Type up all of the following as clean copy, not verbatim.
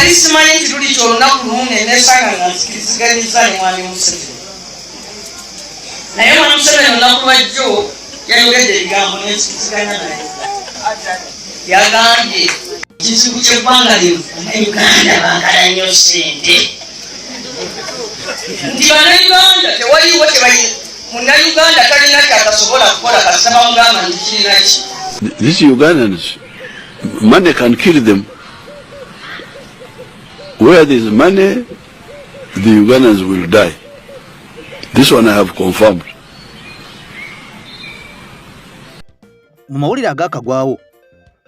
nali simanyi nti tuli kyolunaku lumu nesanga nga nsikiriziganyiza ne mwami Museveni. Naye mwami Museveni olunaku lwajjo yayogedde ebigambo nensikiriziganya naye. Yagambye kizibu ky'eggwanga lino Uganda baagala nnyo ssente. Nti bannayuganda tewaliwo munnayuganda talina kyatasobola kukola kasita bamugamba nti kirina ki. These Ugandans, money can kill them. Where there is money, the Ugandans will die. This one I have confirmed. Mu mawulire agakagwawo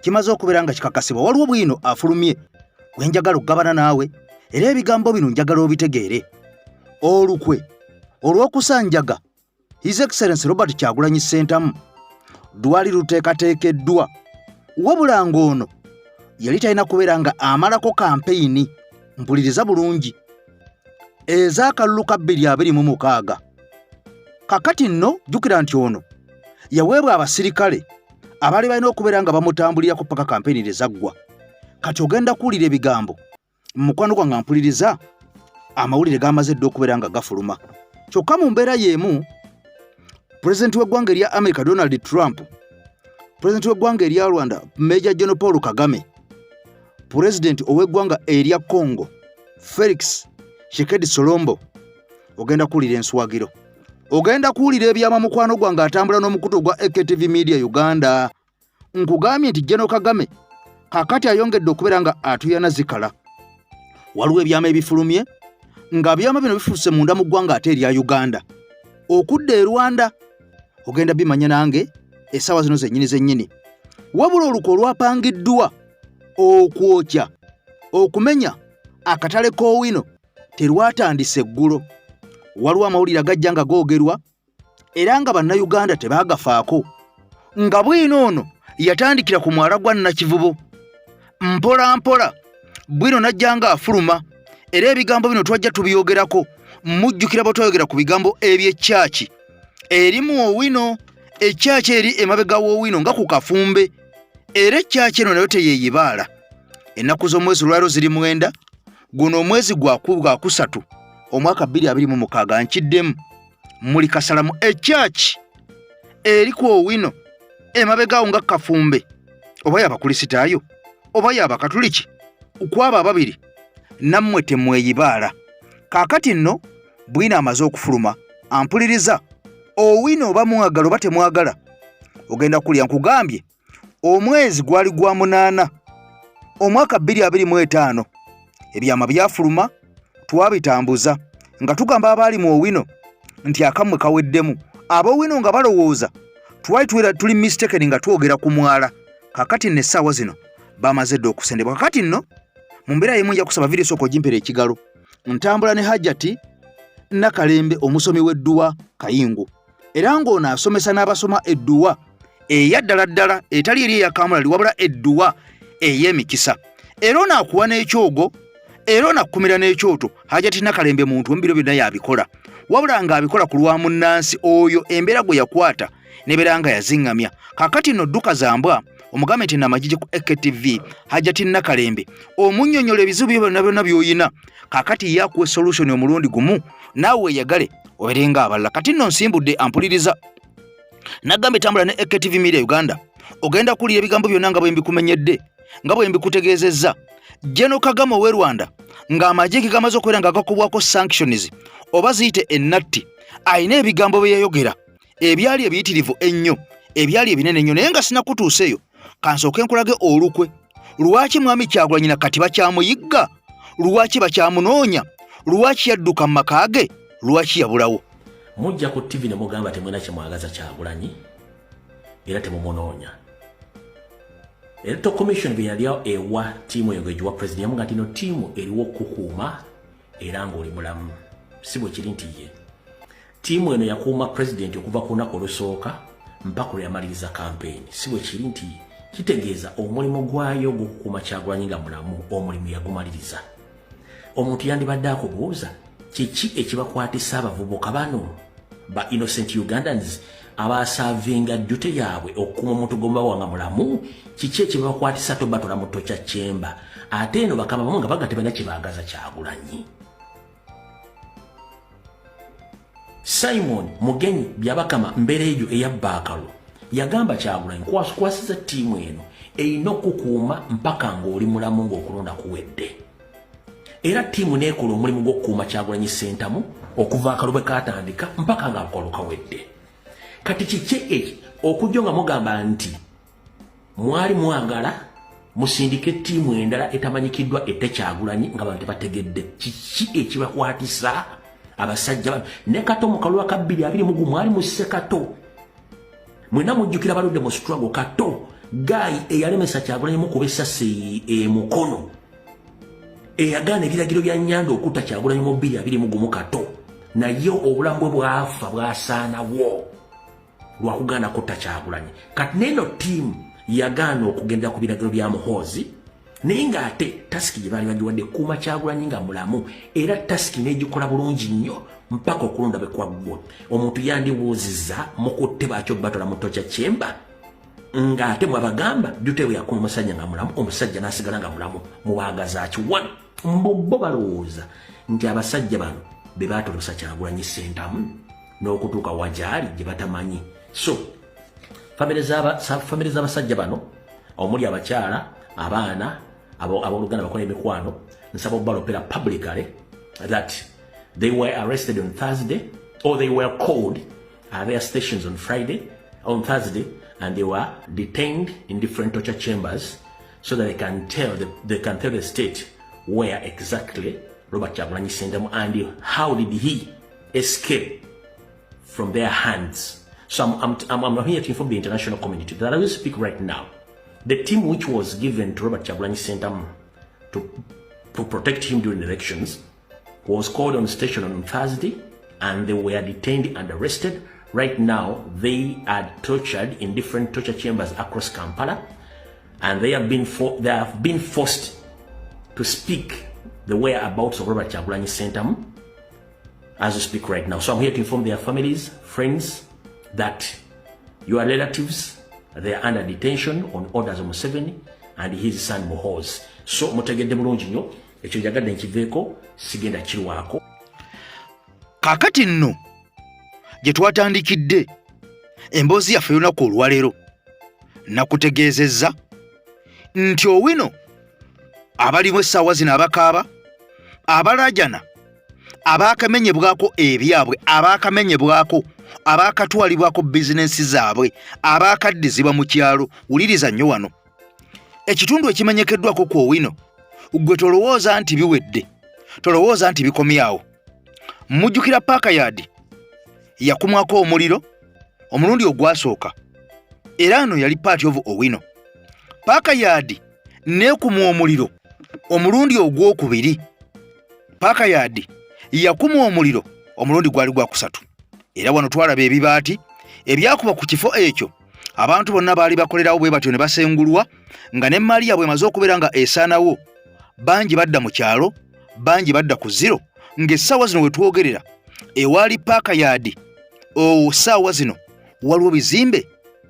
kimaze okubeera nga kikakasibwa waliwo bwino afulumye wenjagala okugabana naawe era ebigambo bino njagala obitegeere. Olukwe olw'okusanjaga His Excellency Robert Kyagulanyi Ssentamu lwali luteekateekeddwa, wabula ng'ono yali talina kubeera nga amalako kampeyini. Mpuliriza bulungi, ez'akalulu ka 2026. Kakati nno jjukira nti ono yaweebwa abasirikale abaali balina okubeera nga bamutambulirako paka kampeyini ezaggwa. Kati ogenda kuwulira ebigambo mukwano gwange mpuliriza amawulire gamaze dda okubeera nga gafuluma. Kyokka mu mbeera y'emu, pulezidenti w'eggwanga erya America Donald Trump, pulezidenti w'eggwanga erya Rwanda Major General Paul Kagame, pulezidenti ow'eggwanga erya Congo Felix Tshisekedi Tshilombo, ogenda kuwulira enswagiro. Ogenda kuwulira ebyama mukwano gwange atambula n'omukutu gwa AKTV Media Uganda. Nkugambye nti General Kagame kakati ayongedde okubeera nga atuyana zikala. Waliwo ebyama ebifulumye nga byama bino bifuluse munda mu ggwanga ate erya Uganda. Okudda e Rwanda ogenda bimanya nange essaawa zino zennyini. Wabula oluko olwapangiddwa okwokya okumenya akatale k'owino terwatandise eggulo. Waliwo amawulire agajja nga googerwa era nga bannayuganda tebaagafaako, nga bwino ono yatandikira ku mwala gwa Nakivubo. Mpola mpola bwino najja nga afuluma era ebigambo bino twajja tubyogerako. Mujjukira bwe twayogera ku bigambo eby'ekyaki erimu Owino, ekyaki eri emabega w'Owino nga ku kafumbe, era ekyaki eno nayo teyeeyibaala. Ennaku z'omwezi lwalo ziri 9, guno omwezi gwa 3 omwaka 2026 nkiddemu. Muli kasalamu ekyaki eri ku Owino emabega awo nga kafumbe, oba y'abakulisitaayo oba y'abakatuliki, kwaba ababiri nammwe temweyibaala. Kaakati nno bwina amaze okufuluma, ampuliriza Owino oba mwagala oba temwagala ogenda kulya. Nkugambye omwezi gwali gwa 8 omwaka 2025 ebyama byafuluma, twabitambuza nga tugamba abaali mu Owino nti akamwe kaweddemu. Ab'Owino nga balowooza twali tuli mistaken nga twogera ku mwala. Kakati nno essaawa zino bamaze dda okusendebwa. Kakati nno mu mbeera y'emu nja kusaba vidiyo sooka ogimpera ekigalo. Ntambula ne Hajjati Nakalembe omusomi w'edduwa Kayingo, era ng'ono asomesa n'abasoma edduwa eyaddala ddala etali eri eyakamulali wabula edduwa ey'emikisa. Era ono akuwa n'ekyogo, era ono akkumira n'ekyoto. Hajjati Nakalembe muntu mu biro byonna yabikola, wabula ng'abikola ku lwa munnansi oyo embeera gwe yakwata n'ebeera nga yaziŋŋamya. Kakati nno dduka zambwa omugambe nti namagije ku AKTV Hajjati Nakalembe omunnyonnyola ebizibu byonna byonna by'oyina. Kakati yakuwa solution omulundi gumu naawe weeyagale oberenga abalala. Kati nno nsimbudde ampuliriza nagambe tambula ne AKTV Media Uganda. Ogenda kuwulira ebigambo byonna nga bwe mbikumenyedde, nga bwe mbikutegeezezza. General Kagame ow'e Rwanda ng'amagye ge gamaze okubeera nga gakubwako sanctions oba ziyite ennatti, ayina ebigambo bye yayogera ebyali ebiyitirivu ennyo, ebyali ebinene ennyo, naye nga sinakutuuseeyo. Kansooke nkulage olukwe. Lwaki mwami Kyagulanyi nakati bakyamuyigga? Lwaki bakyamunoonya? Lwaki yadduka mu maka ge? Lwaki yabulawo? Mujja ku TV ne mugamba temwena kyemwagaza Kyagulanyi era temumunoonya. Electoral Commission bwe yaliawo ewa ttiimu eyo gwegiwa president yamuga nti no ttiimu eriwo okukuuma era ng'oli mulamu. Si bwe kiri nti ye ttiimu eno yakuuma president okuva ku lunaku olusooka mpaka lwe yamaliriza campaign. Si bwe kiri nti kitegeeza omulimu gwayo gw'okukuuma Kyagulanyi nga mulamu omulimu yagumaliriza. Omuntu yandibadde akubuuza kiki ekibakwatisa abavubuka bano ba innocent Ugandans abasavinga ddute yaabwe okukuma omuntu gomba wanga mulamu kiki ekibakwatisa tobatola mu Torture Chamber ate eno bakama bamu nga baga tebana kibagaza Kyagulanyi. Simon Mugenyi byabakama mbere eyo eyabbakalo yagamba Kyagulanyi kwasiza ttiimu eno erina okukuuma mpaka ng'oli mulamu ng'okulonda kuwedde. Era ttiimu neekola omulimu gw'okukuuma Kyagulanyi Ssentamu okuva akalubwe katandika mpaka ng'akolo kawedde. Kati kiki okujja nga mugamba nti mwali mwagala musindike ttiimu endala etamanyikiddwa ette Kyagulanyi nga bantu tebategedde kiki ekibakwatisa abasajja bano ne Kato mu kalulu ka 2020 mwali musse Kato mwena mujjukira baludde mu struggle Kato Guy eyalemesa Kyagulanyi mu kubessa mukono eyagaana ebiragiro bya Nyanda okutta Kyagulanyi mu 2021 Kato naye obulamu bwe bwafa bwasaanawo lwakuganda kutta Kyagulanyi. Kati neno ttiimu yagaana okugenda ku biragiro bya Muhoozi naye ng'ate tasiki gye baali bagiwadde kuuma Kyagulanyi nga mulamu era tasiki n'egikola bulungi nnyo mpaka okulonda bwe kwaggwa. Omuntu yandibuuzizza mukutte baakyo batola mu Torture Chamber ng'ate mwabagamba ddute bwe yakuma omusajja nga mulamu omusajja n'asigala nga mulamu mubaagazaaki wano bo balowooza nti abasajja bano be baatolosa Kyagulanyi Ssentamu n'okutuuka wagyali gye batamanyi. So famire z'abasajja bano omuli abakyala abaana abooluganda bakola emikwano nsaba okubalopera publicly that they were arrested on Thursday or they were called at their stations on Thursday and they were detained in different torture chambers so that they can tell the state where exactly Robert Kyagulanyi Ssentamu and how did he escape from their hands. So I'm here to inform the international community that I will speak right now. The team which was given to Robert Kyagulanyi Ssentamu to protect him during the elections was called on station on Thursday and they were detained and arrested. Right now, they are tortured in different torture chambers across Kampala and they have been forced to speak the whereabouts of Robert Kyagulanyi Ssentamu as we speak right now. So I'm here to inform their families, friends, that your relatives, they are under detention on orders of Museveni and his son Muhoozi. So mutegedde bulungi nnyo ekyo jagadde nkiveeko sigenda kirwako. Kaakati nno gye twatandikidde emboozi yaffe y'olunaku olwaleero nakutegeezezza nti Owino abalimu essaawa zino abakaaba abalaajana abaakamenyebwako ebyabwe abaakamenyebwako abaakatwalibwako bizinensi zaabwe abaakaddizibwa mu kyalo wuliriza nnyo wano ekitundu ekimenyekeddwako ku Owino gwe tolowooza nti biwedde tolowooza nti bikomyawo. Mujjukira Paakayadi yakumwako omuliro omulundi ogwasooka era ano yali party of Owino. Paakayadi neekumwa omuliro omulundi ogwokubiri. Paakayadi yakumwa omuliro omulundi gwali gwakusatu era wano twalaba ebibaati ebyakuba ku kifo ekyo abantu bonna baali bakolerawo bwe batyo ne basengulwa nga ne Maria bwe maze okubeera nga esaanawo bangi badda mu kyalo bangi badda ku zero ng'essaawa zino we twogerera ewaali Paakayadi ssaawa zino waliwo bizimbe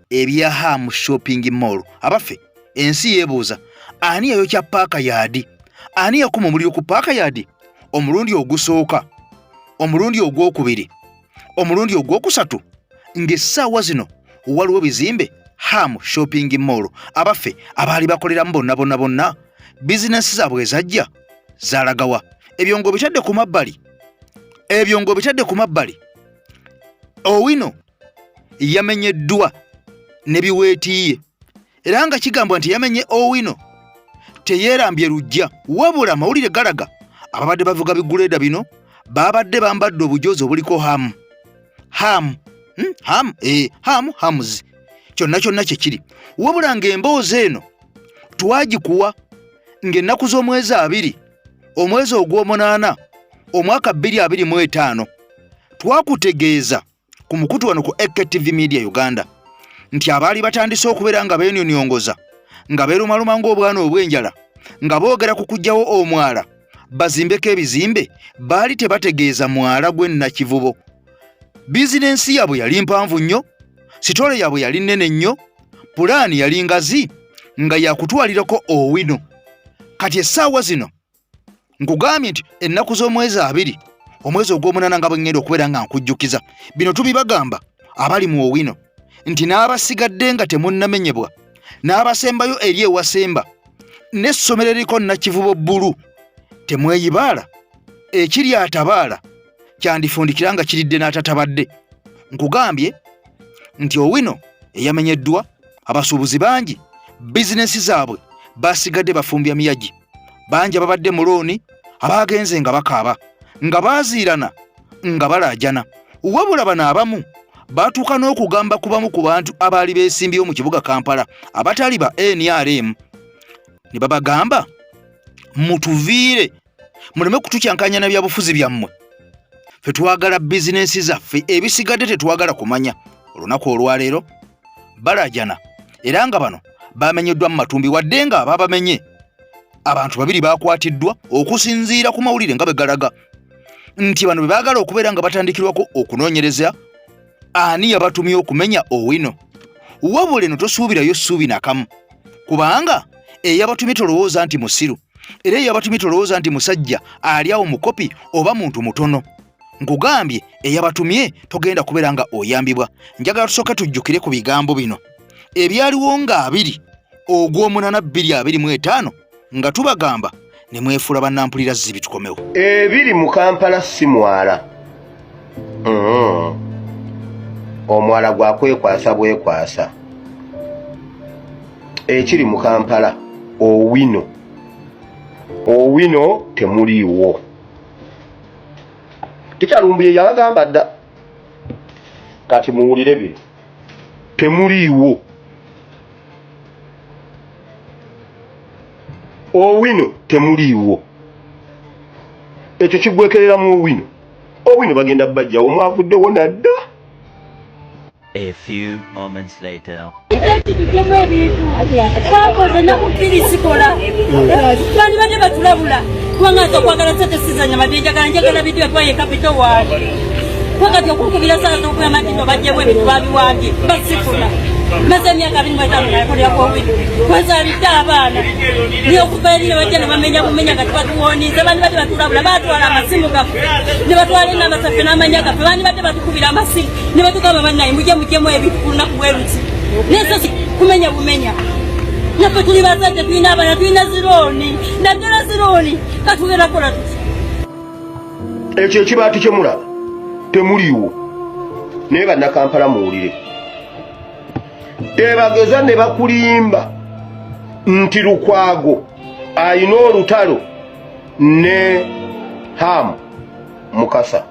ebya Ham Shopping Mall. Abaffe ensi yeebuuza ani yayokya Paakayadi ani yakuma omuliro ku Paakayadi omulundi ogusooka omulundi ogwokubiri omulundi ogwokusatu ng'essaawa zino waliwo bizimbe Ham Shopping Mall. Abaffe abaali bakoleramu bonna bizinesi zaabwe ezajja zaalagawa ebyo ng'obitadde ku mabbali Owino yamenyeddwa ne biweetiiye era nga kigambwa nti yamenye Owino teyeerambye lujja wabula amawulire galaga ababadde bavuga biguleeda bino babadde bambadde obujoozi obuliko Hamuzi kyonna kyekiri wabula ng'emboozi eno twagikuwa ng'ennaku z'omwezi 2 omwezi ogw'omunaana omwaka 2025 twakutegeeza ku mukutu wano ku AKTV Media Uganda nti abaali batandise okubeera nga beenyonyongoza nga beerumaluma ng'obwana obw'enjala nga boogera ku kuggyawo omwala bazimbeko ebizimbe baali tebategeeza mwala gw'ennakivubo. Bizinensi yaabwe yali mpanvu nnyo sitole yabwe yali nnene nnyo, pulaani yali ngazi nga yakutwalirako Owino. Kati essaawa zino nkugambye nti ennaku z'omwezi 2 omwezi ogw'omunana nga bwe ngenda okubeera nga nkujjukiza bino tubibagamba abali mu Owino nti n'abasigadde nga temunnamenyebwa n'abasembayo eri ewasemba n'essomero eriko Nakivubo bbulu temweyibaala ekiri atabaala kyandifundikira nga kiridde n'atatabadde. Nkugambye nti Owino eyamenyeddwa abasuubuzi bangi bizinesi zaabwe basigadde bafumbya miyagi bangi ababadde mu looni abaagenze nga bakaaba nga baaziirana nga balaajana wabula bano abamu baatuuka n'okugamba ku bamu ku bantu abaali beesimbyewo mu kibuga Kampala abatali ba NRM ne babagamba mutuviire muleme kutukyankanya na byabufuzi byammwe ffe twagala bizinesi zaffe ebisigadde tetwagala kumanya. Olunaku olwaleero balaajana era nga bano bamenyeddwa mu matumbi wadde nga ababamenye abantu 2 baakwatiddwa okusinziira ku mawulire nga begalaga nti bano bwe baagala okubeera nga batandikirwako okunoonyereza ani yabatumye okumenya Owino. Wabula eno tosuubirayo ssuubi nakamu kubanga eyabatumye tolowooza nti musiru era eyabatumye tolowooza nti musajja ali awo mukopi oba muntu mutono. Nkugambye eyabatumye togenda kubeera nga oyambibwa. Njagala tusooke tujjukire ku bigambo bino ebyaliwo nga 2 ogw'omunana 2025 nga tubagamba ne mwefuula bannampulira zibi tukomewo. Ebiri mu Kampala si mwala. Omwala gwakwekwasa bwekwasa. Ekiri mu Kampala Owino. Owino temuliiwo. Tikyalumbuye yabagamba dda. Kati muwulire bino. Temuliiwo. Owino temuliiwo. Ekyo kigwekerera mu Owino. Owino bagenda bajja omwavuddewo nadda. A few moments later. Wakati okukubira sana n'okuya amatindo bajjemu ebintu babiwambye basifuna maze emyaka 25 nakolera ku Owino twazaalidde abaana niyo okuva eri ne bajja ne bamenya bumenya kati batuwoniiza bandi badde batulabula baatwala amasimu gaffe ne batwala enamba zaffe n'amanya gaffe bandi badde batukubira amasimu ne batugamba bannaye mujjemu ebintu ku lunaku bwe luti naye si kumenya bumenya naffe tuli bazadde tulina abaana tulina zirooni naddala zirooni katugenda kukola tuti ekyo ekibaati kyemulaba temuliiwo naye bannakampala muwulire tebageza ne bakulimba nti Lukwago ayina olutalo ne Hamu Mukasa.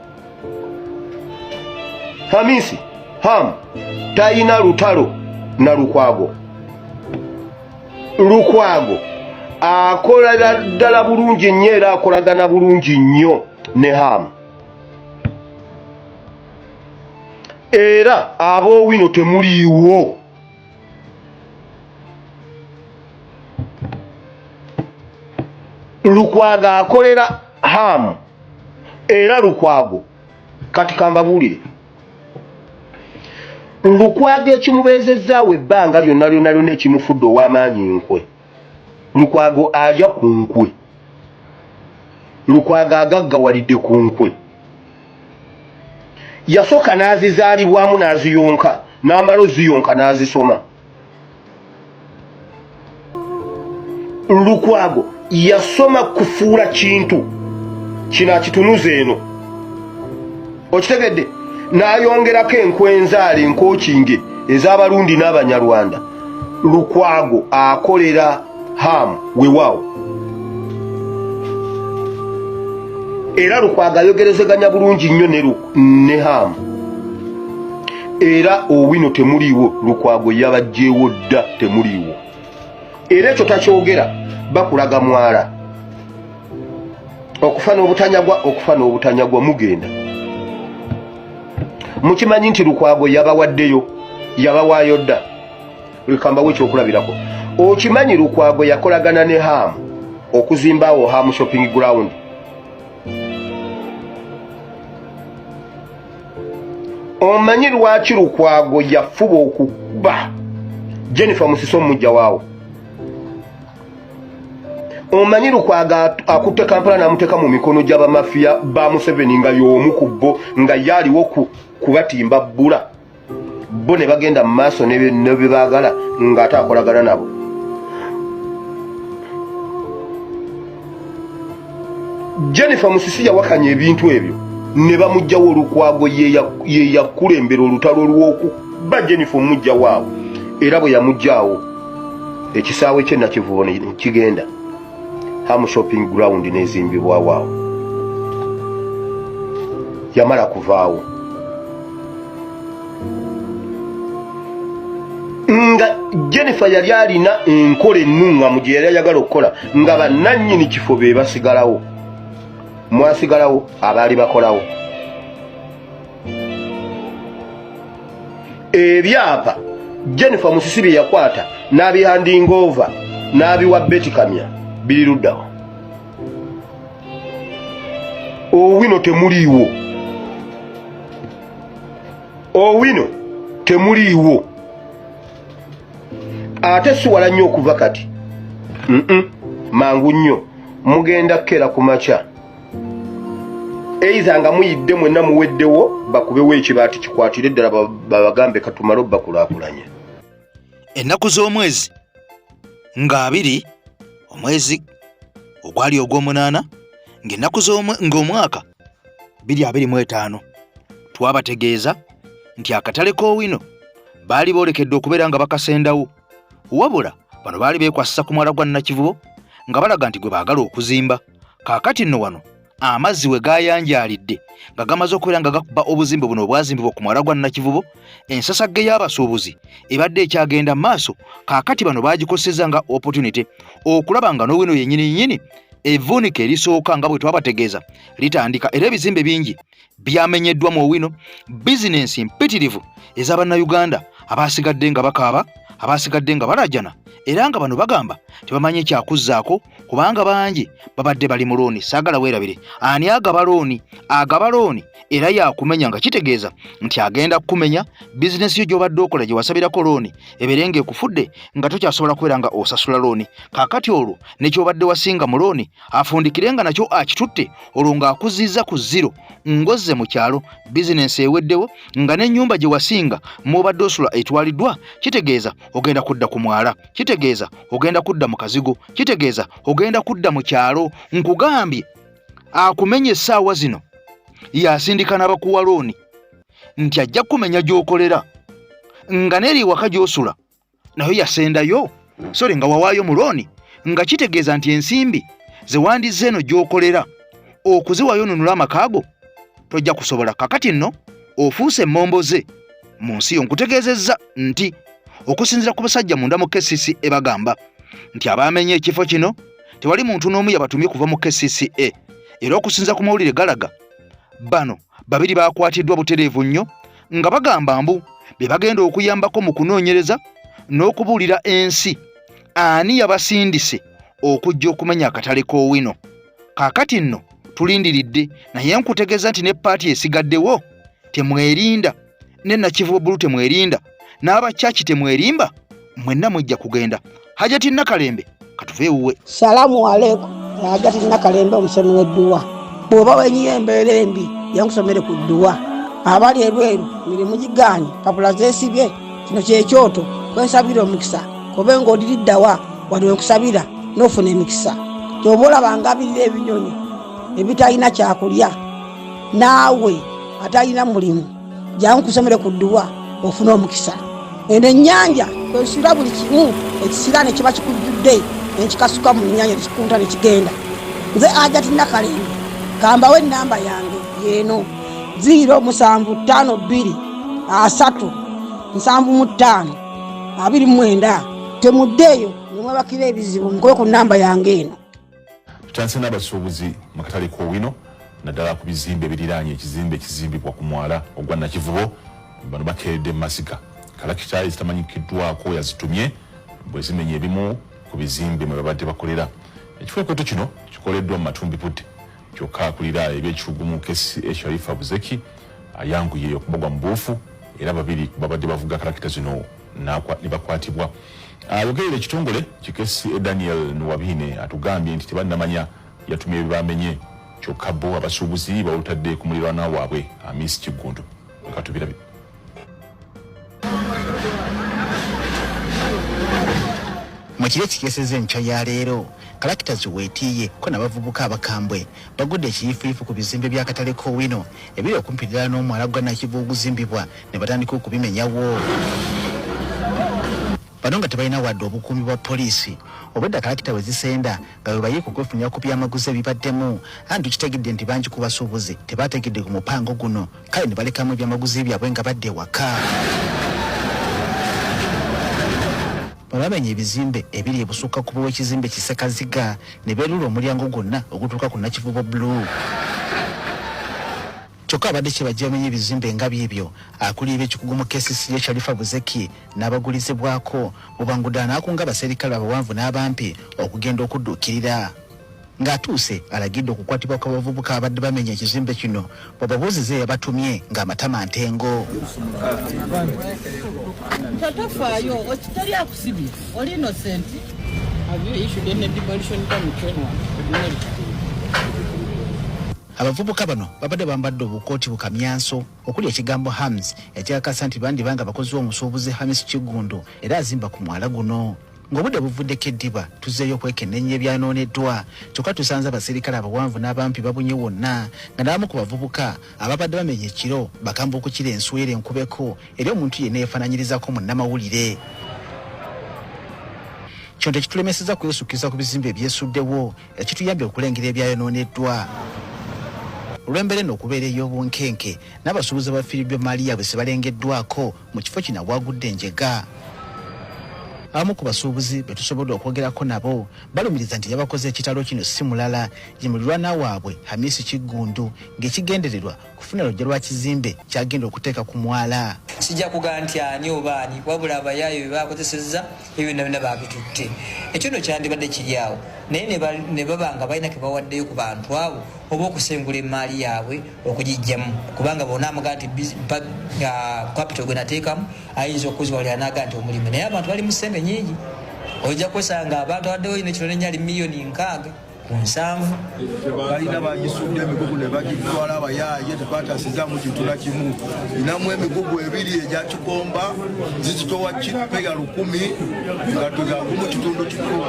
Hamisi Hamu tayina lutalo na Lukwago. Lukwago akola ddala bulungi nnyo era akolagana bulungi nnyo ne Hamu. Era ab'Owino temuliiwo. Lukwago akolera Hamu era Lukwago kati kambabuulire Lukwago ekimubeezezzaawo ebbanga lyonna lyonna ekimufudde ow'amaanyi nkwe. Lukwago alya ku nkwe. Lukwago agaggawalidde ku nkwe. Yasooka n'azizaalibwamu n'aziyonka n'amala oziyonka n'azisoma. Lukwago yasoma kufuula kintu kino akitunuza eno okitegedde n'ayongerako enkwenzaala enkookinge ez'Abarundi n'Abanyarwanda. Lukwago akolera Hamu weewaawo era Lukwago ayogerezeganya bulungi nnyo ne Hamu. Era Owino temuliiwo. Lukwago yabajjeewo dda temuliiwo. Era ekyo takyogera bakulaga mwala okufa n'obutanyagwa mugenda. Mukimanyi nti Lukwago yabawaddeyo yabawaayo dda. Wekambawo ekyokulabirako. Okimanyi Lukwago yakolagana ne Hamu okuzimbawo Hamu shopping ground. omanyi lwaki Lukwago yafuba okuba Jennifer Musiso mujja waawo. Omanyi Lukwago akutte Kampala n'amuteeka mu mikono gy'abamafiya ba Museveni nga y'omu ku bo nga yaaliwo kubatimba bbula. Bo ne bagenda mu maaso ne bye baagala ng'ate akolagana nabo. Jennifer Musisi yawakanya ebintu ebyo ne bamugjawo Lukwago ye yakulembera olutalo olw'okuba Jennifer mujja waawo. Era bwe yamugjawo ekisaawe kye Nakivubo ne kigenda Hamu shopping ground nezimbibwa waawo. Yamala kuvaawo nga Jennifer yali alina enkola ennunga mu gye yali ayagala okukola nga bannannyini kifo be basigalawo. Mwasigalawo abaali bakolawo ebyapa Jennifer Musisi bye yakwata n'abihanding over n'abiwa Betty Kamya biri luddawo. Owino temuliiwo. Owino temuliiwo. Ate siwala nnyo okuva kati. Mangu nnyo mugenda kera ku makya. Eiza nga muyidde mwenna muweddewo bakubewo ekibaati kikwatire ddala babagambe katumalo bakulaakulanye. Ennaku z'omwezi nga 2 omwezi ogwali ogw'omunaana ng'ennaku ng'omwaka 2025 twabategeeza nti akatale k'Owino baali boolekedde okubeera nga bakasendawo, wabula bano baali beekwasisa ku mwala gwa Nakivubo nga balaga nti gwe baagala okuzimba. Kaakati nno wano amazzi we gaayanjaalidde nga gamaze okubeera nga gakuba obuzimbe buno obwazimbibwa ku mwala gwa Nakivubo, ensasagge y'abasuubuzi ebadde ekyagenda mu maaso. Kaakati bano baagikosezza nga opportunity okulaba nga n'Owino yennyini evvuunika erisooka nga bwe twabategeeza litandika, era ebizimbe bingi byamenyeddwa mu Owino. Bizinensi mpitirivu ez'Abannayuganda abaasigadde nga bakaaba, abaasigadde nga balajana, era nga bano bagamba tebamanyi ekyakuzzaako kubanga bangi babadde bali mu looni. Saagala weerabire ani agaba looni era yakumenya nga kitegeeza nti agenda kumenya bizinesi yo gy'obadde okola gye wasabirako looni eberenga ekufudde nga tokyasobola kubeera nga osasula looni. Kaakati olwo nekyobadde wasinga mu looni afundikire nga nakyo akitutte, olwo ng'akuzizza ku zero ngozze mu kyalo, bizinensi eweddewo nga n'ennyumba gye wasinga mw'obadde osula etwaliddwa. Kitegeeza ogenda kudda ku mwala, kitegeeza ogenda kudda mu kazigo, kitegeeza ogenda kudda mu kyalo. Nkugambye akumenya essaawa zino yasindika n'abakuwa looni nti ajja kumenya gy'okolera nga n'eri waka gy'osula nayo yasendayo, sore nga wawaayo mu looni, nga kitegeeza nti ensimbi ze wandizze eno gy'okolera okuziwayo nunula amakaago tojja kusobola. Kakati nno ofuuse emmomboze mu nsi yo. Nkutegeezezza nti okusinziira ku basajja munda mu KCCA bagamba nti abaamenye ekifo kino tewali muntu n'omu yabatumye kuva mu KCCA, era okusinziira ku mawulire galaga bano 2 baakwatiddwa butereevu nnyo nga bagamba mbu be bagenda okuyambako mu kunoonyereza n'okubuulira ensi ani yabasindise okujja okumenya akatale k'Owino. Kaakati nno tulindiridde, naye nkutegeeza nti ne paati esigaddewo temwerinda, ne Nakivubo Bulu temwerinda, n'abakyaki temwerimba, mwenna mujja kugenda. Hajati Nakalembe katuveewuwe. Salamu alaikum. Hajati Nakalembe omusomi w'edduwa. Bw'oba wenyiye embeera embi yankusomere ku dduwa. Abali ebweru mirimu gigaanye papula zeesibye, kino kyekyoto kwensabira omukisa kobe ng'odiriddawa wali wenkusabira n'ofuna emikisa. Ky'oba olaba ngabirira ebinyonyi ebitalina kyakulya naawe atalina mulimu jankusomere ku dduwa ofuna omukisa. Eno ennyanja kwesira buli kimu ekisira ne kiba kikujjudde nekikasuka mu nnyanja nekikunta nekigenda. Nze Hajati Nakalembe kambawo ennamba yange yeeno 052537529. Temuddeeyo nemwebakira ebizibu mukoye ku nnamba yange eno. Tutandise n'abasuubuzi mu katale k'Owino naddala ku bizimbe ebiriraanye ekizimbe ekizimbibwa ku mwala ogwa Nakivubo. Bano bakeredde Masika kalakita ezitamanyikiddwako yazitumye bwe zimenya ebimu ku bizimbe mwe babadde bakolera. Ekifo ekweto kino kikoleddwa mu Matumbi Putte kyokka akulira eby'ekirugumu kesi Sharifa Buzeki ayanguye okubagwa mu buufu era babiri babadde bavuga kalakita zino ne bakwatibwa. Ayogerera ekitongole kikesi Daniel Nwabine atugambye nti tebannamanya yatumye bamenye kyokka bo abasuubuzi bawutadde ku muliraano waabwe Hamisi Kiggundu. Katubirabe. Mukire kikeseze ncha ya leero kalakita ziwetiye ko nabavubuka abakambwe bagudde ekiyifuyifu ku bizimbe bya Katale Kowino ebiri okumpirira n'omwala gwa Nakivubu guzimbibwa ne batandika okubimenyawo. Banonga tebalina wadde obukuumi bwa poliisi obwedda kalakita wezisenda nga bwe bayiika okwefunira ku byamaguzi ebibaddemu anti kitegedde nti bangi ku basuubuzi tebaategedde ku mupango guno kale ne balekamu ebyamaguzi byabwe nga badde waka. Bamenye ebizimbe ebiri ebusukka ku bw'ekizimbe Kisekaziga ne beerula omulyango gwonna ogutuuka ku Nakivubo Blue. Kyokka abadde kibajja bamenye ebizimbe nga byebyo akulira ekikugu mu KCCA Sharifa Buzeki n'abagulizibwako bubangudana akunga abaserikale abawanvu n'abampi okugenda okudduukirira. Ng'atuuse alagidde okukwatibwa kw'abavubuka abadde bamenya ekizimbe kino bwebabuuzize yabatumye ng'amatama ntengo. Tatafaayo okitali akusibi oli innocent have you issued any demolition permit? Abavubuka bano babadde bambadde obukooti bukamyanso okuli ekigambo Hams ekikakasa nti bandi banga bakozi b'omusuubuzi Hamisi Kiggundu era azimba ku mwala guno. Ng'obudde buvuddeko eddiba tuzzeeyo okwekennenya ebyanoneddwa kyokka tusanze abaserikale abawanvu n'abampi babunye wonna nga n'abamu ku bavubuka ababadde bamenya ekiro bakamba okukira enswera enkubeko eri omuntu yenna yeefaananyirizako munnamawulire. Kino tekitulemesezza kwesukkiza ku bizimbe ebyesuddewo ekituyambye okulengera ebyayononeddwa. Olw'embeera eno okubeera ey'obunkenke n'abasuubuzi bafiiriddwa maali yaabwe se balengeddwako mu kifo kino awagudde enjega. Abamu ku basuubuzi be tusobodde okwogerako nabo balumiriza nti yabakoze ekitalo kino si mulala ye muliraanwa waabwe Hamisi Kiggundu ng'ekigendererwa kufuna lujja lwa kizimbe kyagenda okuteeka ku mwala. Sijja kugaa nti ani oba ani wabula abayaayo bye baakozesezza ebyo byonna baabitutte. Ekyo nno kyandibadde kiri awo naye ne baba nga balina ke bawaddeyo ku bantu abo oba okusengula emmaali yaabwe okugijjamu kubanga bonna amaga nti capital gwe nateekamu ayinza okuziwalira n'aga nti omulimu naye abantu bali mu ssente nyingi ojja kwesanga abantu abaddewo ino kino nennyali miliyoni 6 ku 7 balina bagisudde emigugu ne bagitwala abayaaye tebatasizamu kintu na kimu. Inamu emigugu ebiri egya Kikomba zizitowa pega 1000 nga tugagumu kitundu kikulu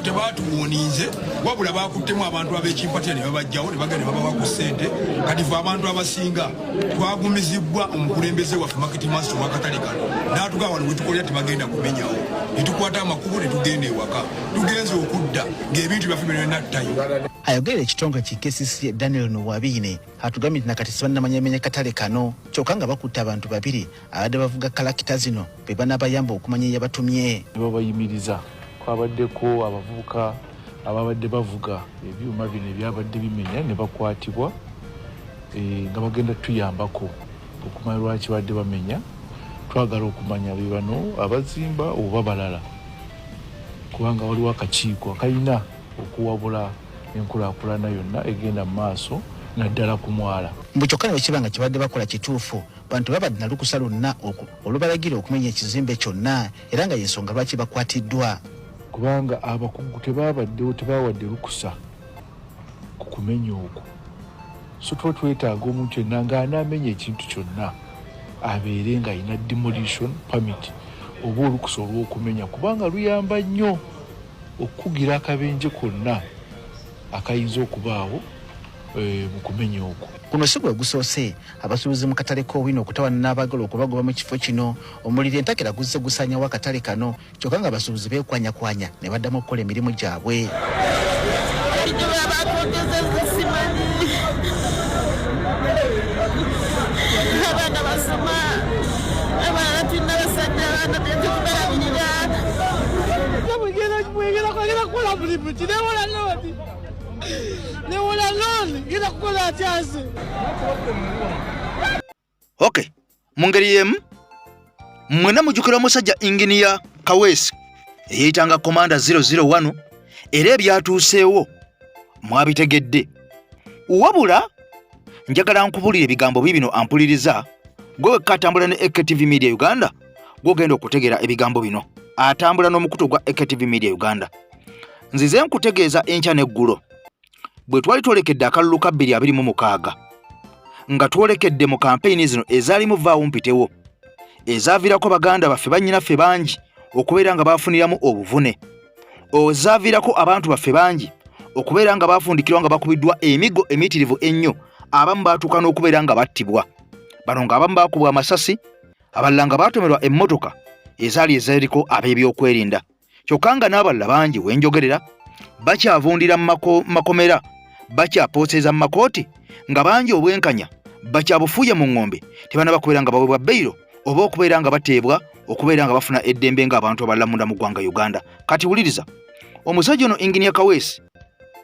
tebatuwonize wabula bakuttemu abantu ab'ekimpatira ne babajjawo ne bagenda babawa ku ssente kati fe abantu abasinga twagumizibwa omukulembeze waffe marketing master wa Katale kano n'atugaa wano wetukolera tebagenda kumenyawo ne tukwata amakubo ne tugenda ewaka tugenze okudda ng'ebintu byaffe byonna tayo. Ayogerera ekitongole ki KCCA Daniel Nwabine atugambye nti nakati sibannamanya Katale kano kyokka nga bakutte abantu babiri abadde bavuga kalakita zino be banaabayamba okumanya eyabatumye. Ne babayimiriza kwabaddeko abavubuka ababadde bavuga ebyuma bino ebyabadde bimenya ne bakwatibwa nga bagenda tuyambako okumanya lwaki badde bamenya. Twagala okumanya be bano abazimba oba balala kubanga waliwo akakiiko akalina okuwabula enkulaakulana yonna egenda mu maaso naddala ku mwala. Mbu kyokka ne bwe kiba nga kibadde bakola kituufu bantu babadde na lukusa lwonna olubalagira okumenya ekizimbe kyonna era nga y'ensonga lwaki bakwatiddwa. Kubanga abakugu tebabaddewo tebawadde lukusa ku kumenya okwo. So twetaaga omuntu yenna ng'anaamenya ekintu kyonna abeere nga alina demolition permit oba olukusa olw'okumenya kubanga luyamba nnyo okukugira akabenje konna akayinza okubaawo mu kumenya okwo. Kuno si gwe gusoose abasuubuzi mu Katale Kowino okutawana n'abaagala okubagoba mu kifo kino omuliro entakera guzze gusaanyawo akatale kano kyokka nga abasuubuzi beekwanyakwanya ne baddamu okukola emirimu gyabwe. Abaana basoma abaana tulina basajja abaana tetukubalabirira mwegera kwagera kukola mulimu ki newola looni genda kukola atyase. Okay, mu ngeri y'emu mwena mujjukira omusajja Inginiya Kaweesi eyeyitanga Komanda 001 era ebyatuuseewo mwabitegedde wabula njagala nkubulira ebigambo bibino ampuliriza gwe wekatambula ne AKTV Media Uganda gwogenda okutegeera ebigambo bino atambula n'omukutu gwa AKTV Media Uganda. Nzize nkutegeeza enkya n'eggulo bwe twali twolekedde akalulu ka 2026 nga twolekedde mu kampeyini zino ezaalimu vaawo mpitewo ezaavirako baganda baffe bannyinaffe bangi okubeera nga baafuniramu obuvune, ezaavirako abantu baffe bangi okubeera nga baafundikirwa nga bakubiddwa emigo emitirivu ennyo, abamu baatuuka n'okubeera nga battibwa, bano ng'abamu baakubwa amasasi, abalala nga baatomerwa emmotoka ezaali eziriko ab'ebyokwerinda. Kyokka nga n'abalala bangi wenjogerera bakyavundira mu makomera, bakyapooseeza mu makooti, nga bangi obwenkanya bakyabufuuye mu ng'ombe tebanaba kubeera nga baweebwa beyiro oba okubeera nga bateebwa okubeera nga bafuna eddembe ng'abantu abalala munda mu ggwanga Uganda. Kati wuliriza, omusajja ono Engineer Kaweesi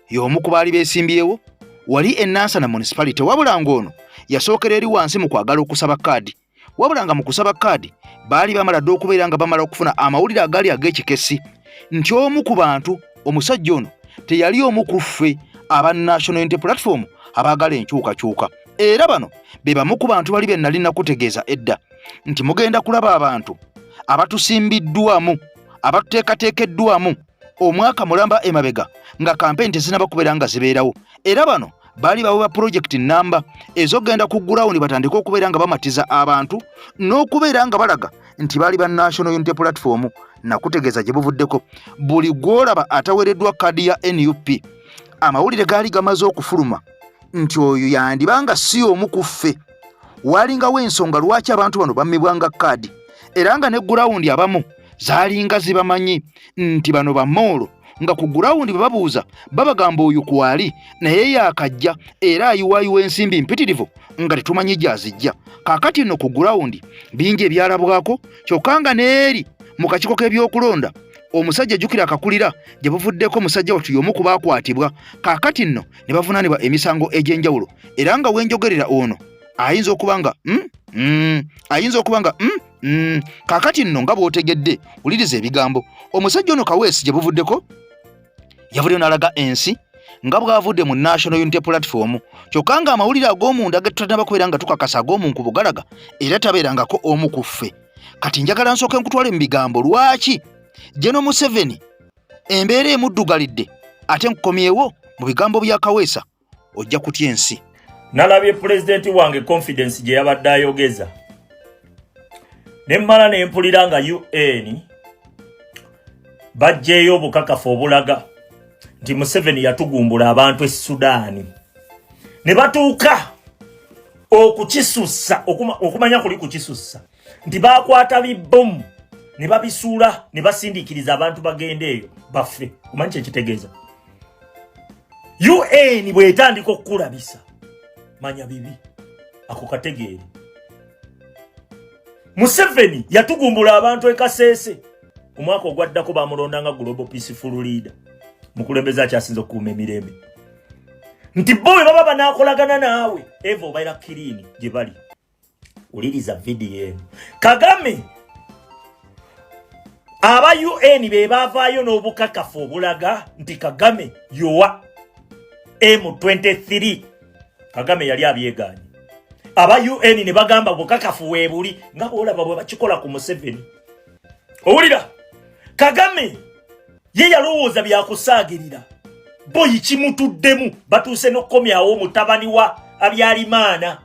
y'omu ku baali beesimbyewo wali Nansana municipality, wabula ng'ono yasookera eri wansi mu kwagala okusaba kaadi, wabula nga mu kusaba kaadi baali bamala dde okubeera nga bamala okufuna amawulire agaali ag'ekikesi nti omu ku bantu, omusajja ono teyali omu ku ffe aba National Unity Platform abaagala enkyukakyuka, era bano be bamu ku bantu bali be nali nakutegeeza edda nti mugenda kulaba abantu abatusimbiddwamu, abatuteekateekeddwamu omwaka mulamba emabega nga kampeyini tezinaba kubeera nga zibeerawo, era bano baali baweebwa pulojekiti nnamba ez'ogenda ku gurawundi batandike okubeera nga bamatiza abantu n'okubeera nga balaga nti baali ba National Unity Platform. Nakutegeeza gye buvuddeko, buli gw'olaba ataweereddwa kaadi ya NUP amawulire gaali gamaze okufuluma nti oyo yandibanga si omu ku ffe. Waalingawo ensonga lwaki abantu bano bammibwanga kaadi, era nga ne gurawundi abamu zaalinga zibamanyi nti bano bamoolo, nga ku gurawundi bwe babuuza babagamba oyo kwali naye yaakajja era ayiwaayiwa ensimbi mpitirivu nga tetumanyi gyazijja. Kaakati nno ku gurawundi bingi ebyalabwako, kyokka nga neeri mu kakiiko k'ebyokulonda omusajja jjukira akakulira gye buvuddeko omusajja wattu y'omu ku baakwatibwa. Kaakati nno ne bavunaanibwa emisango egy'enjawulo, era nga wenjogerera ono ayinza okuba nga kaakati nno nga bw'otegedde wuliriza ebigambo. Omusajja ono Kaweesi gye buvuddeko yavuddeyo n'alaga ensi nga bw'avudde mu National Unity Platform, kyokka nga amawulire ag'omunda getutanaba kubeera nga tukakasa ag'omuntu bugalaga era tabeerangako omu ku ffe. Kati njagala nsooke nkutwale mu bigambo lwaki General Museveni embeera emuddugalidde ate nkukomyewo mu bigambo bya Kaweesa ojja kutya ensi. Nalabye pulezidenti wange confidence gye yabadde ayogeza, ne mmala ne mpulira nga UN bajjeeyo obukakafu obulaga nti Museveni yatugumbula abantu e Sudaani, ne batuuka okukisussa, okumanya kuli kukisussa nti baakwata bibbomu ne babisuula ne basindiikiriza abantu bagende eyo baffe. Kumanyi kyekitegeeza UN bw'etandika okukulabisa manya bibi, ako kategeere. Museveni yatugumbula abantu e Kasese, omwaka ogwaddako bamulonda nga Global Peaceful Leader, mukulembeza akyasinza okukuuma emirembe, nti bo bwe baba banaakolagana naawe Evo baira Kirini gye bali. Uliriza video eno. Kagame aba UN be baavaayo n'obukakafu obulaga nti Kagame yowa M23. Kagame yali abyegaanye. Aba UN ne bagamba bukakafu weebuli nga boolaba bwe bakikola ku Museveni. Owulira, Kagame ye yalowooza byakusaagirira, boyi kimutuddemu, batuuse n'okkomyawo omutabani wa Abyalimaana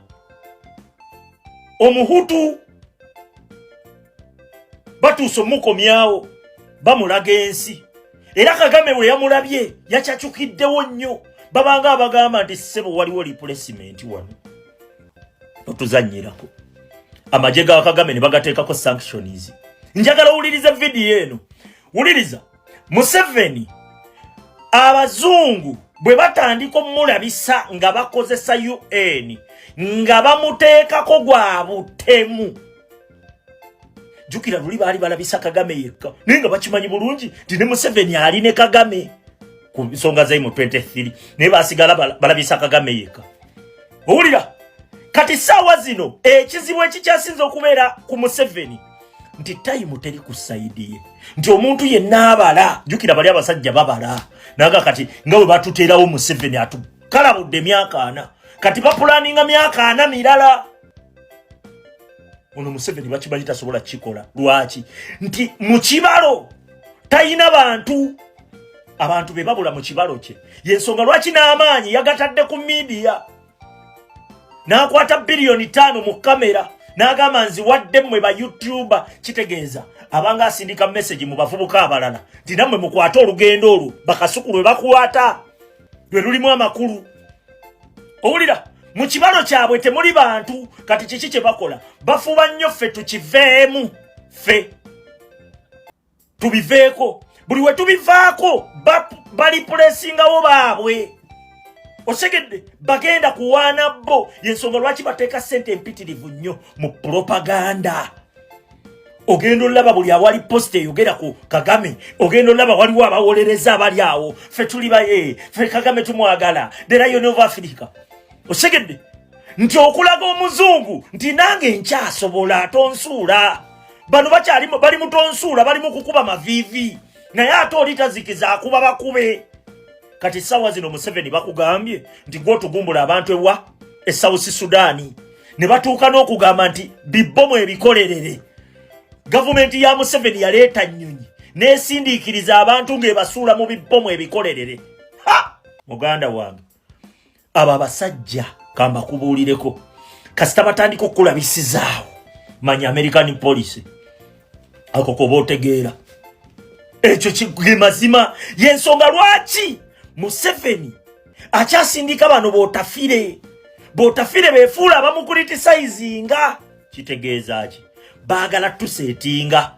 Omuhutu, batuuse omukomyawo bamulaga ensi. Era Kagame we yamulabye yakyachukiddewo nnyo, babanga abagamba nti ssebo waliwo replacement wano otuzannyirako. Amagye ga Kagame ne bagateekako sanctions. Njagala owuliriza video eno. Wuliriza, Museveni abazungu bwe batandika omulabisa nga bakozesa UN nga bamuteekako gwa butemu. Jukira luli baali balabisa Kagame yekka, naye nga bakimanyi bulungi nti ne Museveni ali ne Kagame ku nsonga za M23, naye basigala balabisa Kagame yekka. Owulira, kati saawa zino ekizibu ekikyasinza okubeera ku Museveni nti time teri ku side ye, nti omuntu yenna abala. Jukira bali abasajja babala naga kati nga bwe batuteerawo Museveni atukalabudde emyaka 4 kati bapulaninga myaka 4 mirala. Ono Museveni bakimanyi tasobola kikola. Lwaki? Nti mu kibalo tayina bantu. Abantu be babula mu kibalo kye. Yensonga lwaki n'amaanyi yagatadde ku media. N'akwata billioni 5 mu kamera. N'agamba nziwadde mmwe ba YouTuber kitegeeza. Abanga asindika message mu bavubuka abalala. Nti nammwe mukwata olugendo olwo. Bakasukulu we bakuwata. Lwe lulimu amakulu. Owulira? Mu kibalo kyabwe temuli bantu kati kiki kye bakola. Bafuba nnyo ffe tukiveemu. Ffe. Tubiveeko. Buli we tubivaako bali pulesingawo baabwe. Osegedde bagenda kuwaana bo. Yensonga lwaki bateeka ssente empitirivu nnyo mu propaganda. Ogendo laba buli awali post eyogera ku Kagame. Ogendo laba waliwo abawolereza abali awo. Ffe tuli baye. Ffe Kagame tumwagala. The Lion of Africa. Osegedde nti okulaga omuzungu nti nange nkyasobola tonsuula. Bano bakyalimu bali mu tonsuula bali mu kukuba mavivi. Naye ate oli tazikiza akuba bakube. Kati sawa zino Museveni bakugambye nti gwo tugumbula abantu ewa South Sudan. Ne batuuka n'okugamba nti bibbomu ebikolerere. Gavumenti ya Museveni yaleeta nnyonyi n'esindiikiriza abantu ng'ebasuula mu bibbomu ebikolerere. Ha! Muganda wange. Aba basajja kamba kubuulireko. Kasita batandika okulabisizaawo. Manya American police. Ako ko bootegeera. Ekyo kigimazima yensonga lwaki Museveni akyasindika bano bootafire. Bootafire beefuula abamu criticizinga. Kitegeeza ki? Baagala tuseetinga.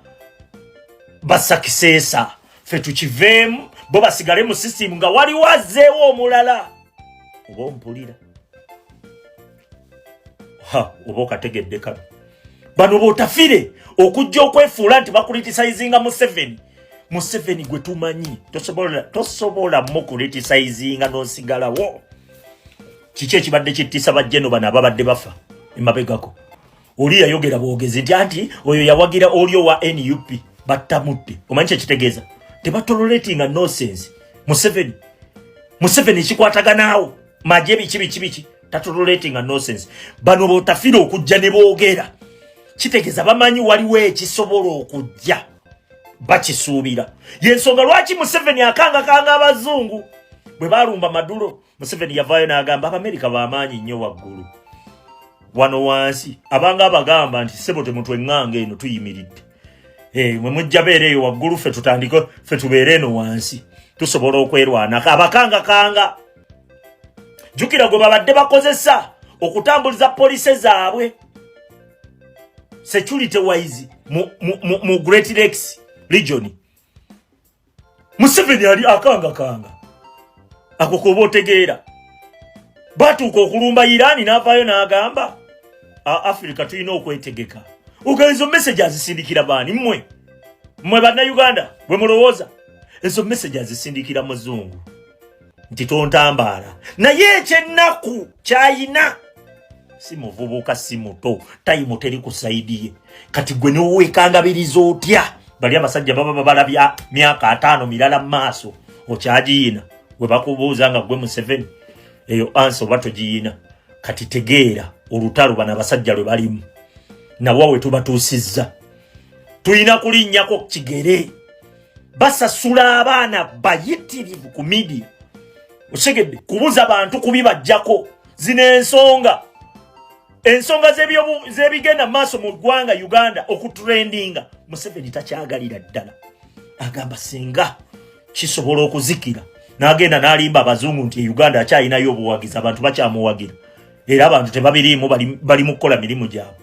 Basakiseesa. Ffe tukiveemu bo basigale mu system nga wali wazzeewo omulala. Oba ompulira. Oba okategedde kano. Bano bootafire okujja okwefuula nti bakulitisizinga Museveni. Museveni gwe tumanyi tosobola mu kulitisizinga n'osigalawo. Kiki ekibadde kittisa bajjeno bano ababadde bafa emabegako. Oli yayogera bwogezi nti oyo yawagira olio wa NUP battamudde. Omanyi kye kitegeeza? Tebatoleratinga nonsense. Museveni kikwataganaawo. Maje biki tatoleratinga nonsense. Bano bootafire okujja ne boogera. Kitegeeza bamanyi waliwo ekisobola okujja. Bakisuubira. Yensonga lwaki Museveni akanga abazungu. Bwe balumba Maduro, Museveni yavaayo n'agamba Abamerika bamaanyi nnyo waggulu. Wano wansi abanga abagamba nti sebo temutwe ng'anga eno tuyimiridde. Mwe mujja beera eyo waggulu ffe tutandike ffe tubeere eno wansi. Tusobola okwerwanako abakanga. Jukira gwe babadde bakozesa okutambuliza polisi zaabwe. Security wise mu Great Lakes region. Museveni ali akanga. Ako ko bootegeera. Batuuka okulumba Iran n'avaayo n'agamba Africa tulina okwetegeka. Ezo message azisindikira baani mmwe bannayuganda bwe mulowooza. Ezo message azisindikira muzungu nti tontambaala. Naye ekyennaku kyayina si muvubuka si muto tayimu teri kusaidiye. Kati gwe n'owekangabiriza otya bali abasajja baba balabya myaka 5 mirala mu maaso okyagiyina we bakubuuza nga gwe Museveni eyo anso batogiyina. Kati tegeera olutalo bana basajja lwe balimu nawawe tubatuusizza. Tuyina kulinnyako kigere. Basasula abaana bayitirivu ku media. Osegedde kubuza abantu kubibajjako zino ensonga z'ebigenda maaso mu ggwanga Uganda okutrendinga. Museveni takyagalira ddala. Agamba singa kisobola okuzikira n'agenda n'alimba abazungu nti Uganda akyayinayo obuwagizi abantu bakyamuwagira. Era abantu tebabiriimu bali mu kukola mirimu gyabwe.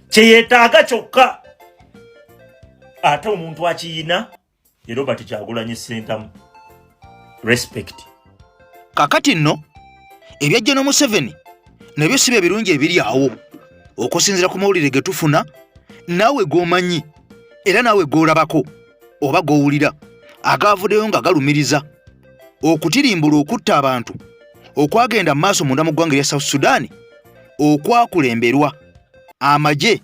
Kyeyeetaaga kyokka. Ate omuntu akiyina ye Robert Kyagulanyi Ssentamu. Respect. Kakati nno ebyajja no Museveni nabyo sibe birungi ebiri awo okusinzira ku mawulire ge tufuna naawe g'omanyi era naawe g'olabako oba g'owulira agaavuddeyo nga galumiriza okutirimbula okutta abantu okwagenda maaso munda mu ggwanga erya South Sudan okwakulemberwa amagye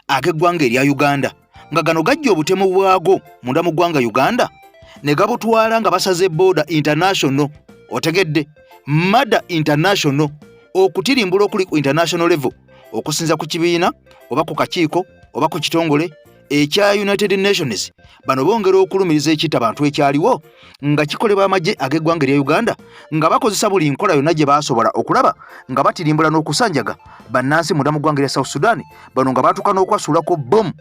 ag'eggwanga erya Uganda nga gano gajja obutemu bwago munda mu ggwanga Uganda ne gabutwala nga basaze border international otegedde Mada International okutirimbula okuli ku international level okusinza ku kibiina oba ku kakiiko oba ku kitongole ekya United Nations bano bongera okulumiriza ekita abantu ekyaliwo nga kikolebwa amagye ag'eggwanga lya Uganda nga bakozesa buli nkola yonna gye baasobola okulaba nga batirimbula n'okusanjaga bannansi munda mu ggwanga lya South Sudan bano nga baatuuka n'okwasuulako bomu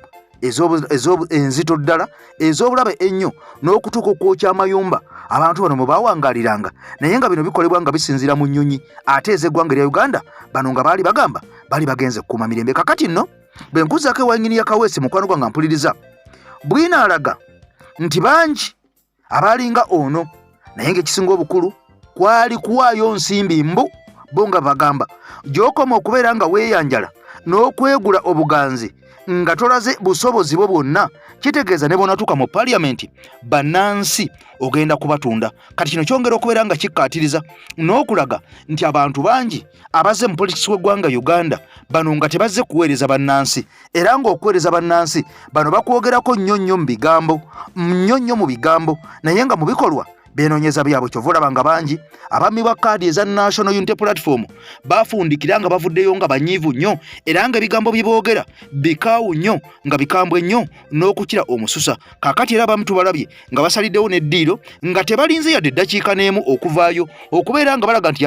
enzito ddala ez'obulabe ennyo n'okutuuka okwokya amayumba abantu bano mwe baawangaaliranga naye nga bino bikolebwa nga bisinziira mu nnyonyi ate ez'eggwanga lya Uganda bano nga baali bagamba baali bagenze kukuuma mirembe kakati nno bwe nkuzaako ewannyini ya Kaweesi mukwano gwange mpuliriza bwina alaga nti bangi abaalinga ono naye ng'ekisinga obukulu kwali kuwaayo nsimbi mbu bo nga bagamba gy'okoma okubeera nga weeyanjala n'okwegula obuganzi nga tolaze busobozi bwo bwonna kitegeeza ne bonatuuka mu paliamenti bannansi ogenda kubatunda kati kino kyongera okubeera nga kikkaatiriza n'okulaga nti abantu bangi abazze mu politikisi w'eggwanga Uganda bano nga tebazze kuweereza bannansi era ng'okuweereza bannansi bano bakwogerako nnyo mu bigambo naye nga mu bikolwa beenoonyeza byabwe kyova olaba nga bangi abammi ba kaadi eza National Unity Platform bafundikira nga bavuddeyo nga banyiivu nnyo era nga ebigambo bye boogera bikaawu nnyo nga bikambwe nnyo n'okukira omususa kaakati era abamu tubalabye nga basaliddewo n'eddiiro nga tebalinze yadde eddakiika n'emu okuvaayo okubeera nga balaga nti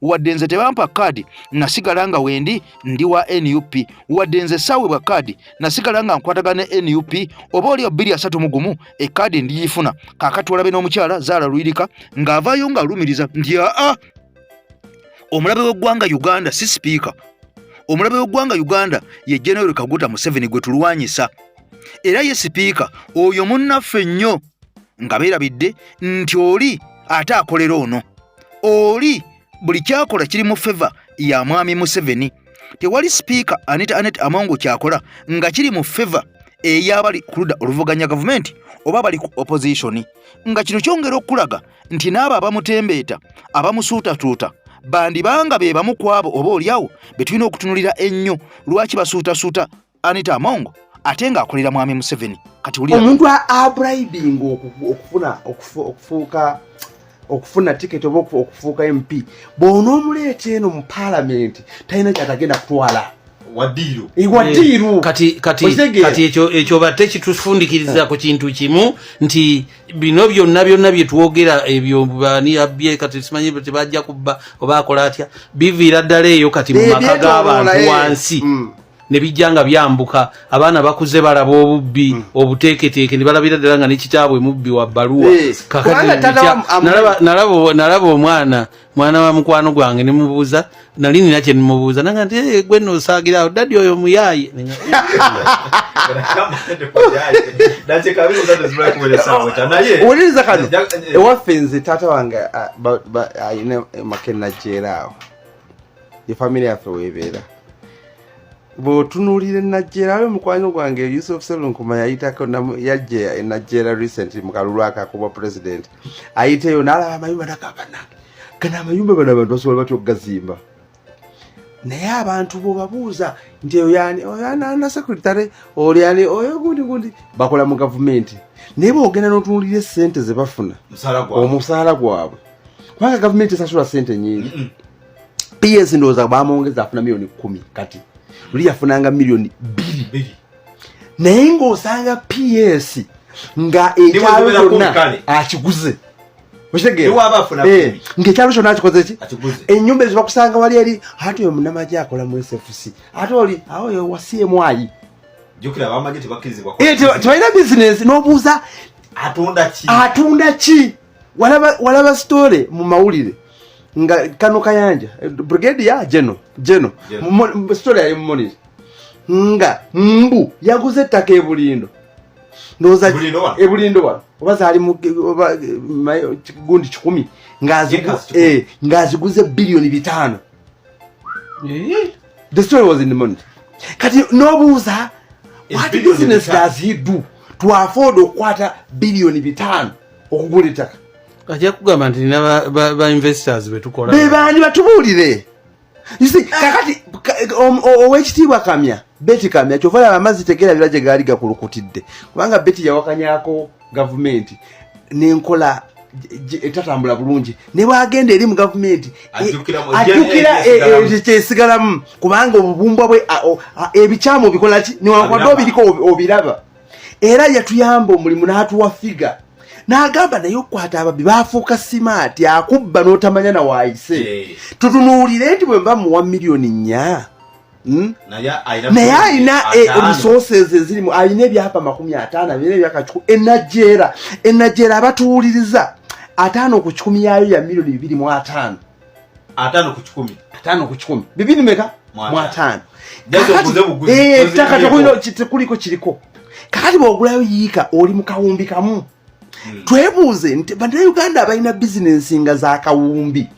wadde nze tebampa kaadi nasigala nga wendi ndi wa NUP wadde nze saawebwa kaadi nasigala nga nkwatagana ne NUP oba oli 231 ekaadi ndigifuna kaakati olabe n'omukyala Zaala Lwirika ng'avaayo ng'alumiriza nti omulabe w'eggwanga Uganda si sipiika omulabe w'eggwanga Uganda ye General Kaguta Museveni gwe tulwanyisa era ye sipiika oyo munnaffe nnyo nga beerabidde nti oli ate akolera ono oli buli kyakola kiri mu feva ya mwami Museveni tewali sipiika Anet Amongo kyakola nga kiri mu feva ey'abali ku ludda oluvuganya gavumenti oba bali ku opposition nga kino kyongera okulaga nti n'abo abamutembeeta abamusuutatuuta bandibanga be bamu ku abo oba oliawo be tulina okutunulira ennyo lwaki basuutasuuta Anita Amongo ate ng'akolera mwami Museveni kati omuntu abribinga okufuna ticket oba okufuuka MP bw'onoomuleeta eno mu paalamenti talina kyatagenda kutwala waddiiru kati ekyo batte kitufundikiriza ku kintu kimu nti bino byonna bye twogera ebyo bani abye kati simanyi tebajja kubba oba akola atya biviira ddala eyo kati mu maka g'abantu wansi ne bijja nga byambuka abaana bakuze balaba obubbi obuteeketeeke ne balabira ddala nga nekitaabwe mubbi wa bbaluwa nalaba omwana wa mukwano gwange ne mubuuza nali nina kye nimubuuza nanga nti gwe nosaagirawo daddi oyo muyaaye owuliriza kano ewaffe nze taata wange ayina Makenna Jeeraawo ye famire yaffe weebeera bw'otunuulira Najjeera mukwano gwange Yusuf Sserunkuma yayitako yajja Najjeera recently mu kalulu akakuba president ayiteyo n'alaba amayumba nakabana kana amayumba bano abantu basobola batya okugazimba naye abantu bw'obabuuza nti oyana secretary olyani oyo gundi bakola mu gavumenti naye bw'ogenda n'otunuulira essente ze bafuna omusaala gwabwe kubanga gavumenti esasula ssente nyingi PS ndowooza baamwongeza afuna milioni 10 kati luli yafunanga milioni 2 naye ng'osanga PS nga ekyalo kyonna akiguze ng'ekyalo kyonna akikoze ki ennyumba ezo bakusanga wali eri ate oyo munnamagye akola mu SFC ate oli awo wasiemwayi tebalina bizinesi n'obuuza atunda ki walaba sitole mu mawulire nga Kano Kayanja brigade ya Geno story ya Money nga mbu yaguze ettaka ebulindo ndoza ebulindo wa obaza ali mu gundi 10 ngaziguze bilioni 5 the story was in the money kati nobuuza what business does he do to afford okwata bilioni 5 okugula ettaka Ajja kugamba nti nina ba investors betukola. Bebani batubuulire. You see, kakati owekitiibwa Kamya, Betty Kamya kyovala amazi tegera biraje gaali gakulukutidde. Kubanga Betty yawakanyako government n'enkola etatambula bulungi ne bwagenda eri mu gavumenti ajjukira kyesigalamu kubanga obubumbwa bwe ebikyamu bikola ki newankwadde obiriko obiraba era yatuyamba omulimu n'atuwa figa n'agamba naye okukwata ababbi baafuuka simaati akubba n'otamanya na waayise tutunuulire nti bwe mba muwa miliyoni 4 naye alina resources ezirimu alina ebyapa 50 alina ebyaka 10 ennajeera abatuwuliriza 5 ku 10 yaayo ya miliyoni 2.5 5 ku 10 bibiri meka mu 5 taka kuliko kiriko kakati bw'ogulayo yiika oli mu kawumbi kamu twebuuze nti bannayuganda abalina bizinensi nga za kawumbi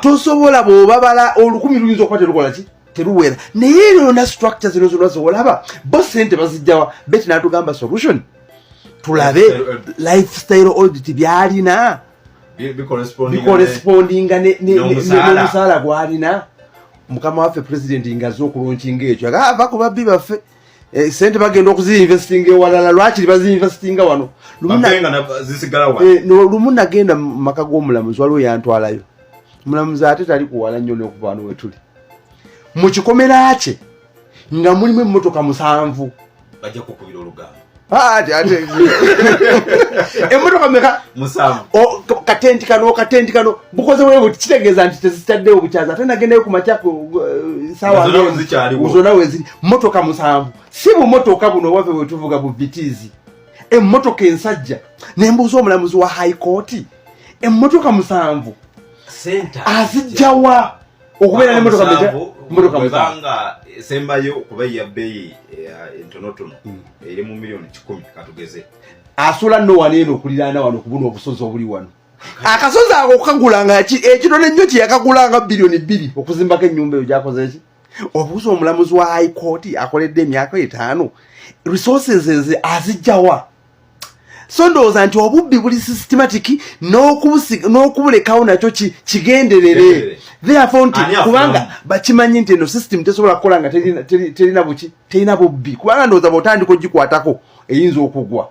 tosobola bw'obabala 1000 luyinza okuba terukola ki teruwera naye yona structure zino zonna zolaba bo sente bazijjawa beti n'atugamba solution tulabe lifestyle audit byalina bicorrespondinga n'omusaala gwalina mukama waffe president ngaze okulunkinga ekyo agava ku babbi baffe sente bagenda okuzinvestinga ewalala lwakiri bazinvestinga wano lumu nagenda mu maka g'omulamuzi waliwo yantwalayo omulamuzi ate tali kuwala nnyo n'okuva wano wetuli mu kikomera kye nga mulimu emmotoka 7 bajja kukubira olugamba emmotoka meka 7 katenti kano bukoze wewe kitegeeza nti tezitaddeyo obukyaza ate nagendayo ku matyako sawa zonna weziri mmotoka 7 si bumotoka buno waffe wetuvuga buvitiizi emmotoka ensajja nembuuza omulamuzi wa high court emmotoka 7 azijjawa okubeera n'emmotoka mubanga sembayo okuba yabbeeyi entonotono eri mu miliyoni 10 katugeze asula nno waneeno okuliraana wano okubuna obusozi obuli wano akasozi ako okukagulanga ekitone ennyo kyeyakagulanga biliyoni 2 okuzimbako ennyumba eyo gyakoze eki obuuza omulamuzi wa high court akoledde emyaka 5 resources eze azijjawa so ndowooza nti obubbi buli systematic n'okubulekawo nakyo kigenderere therefore nti kubanga bakimanyi nti eno system tesobola kukola nga terina bubbi kubanga ndowooza bw'otandika ogikwatako eyinza okugwa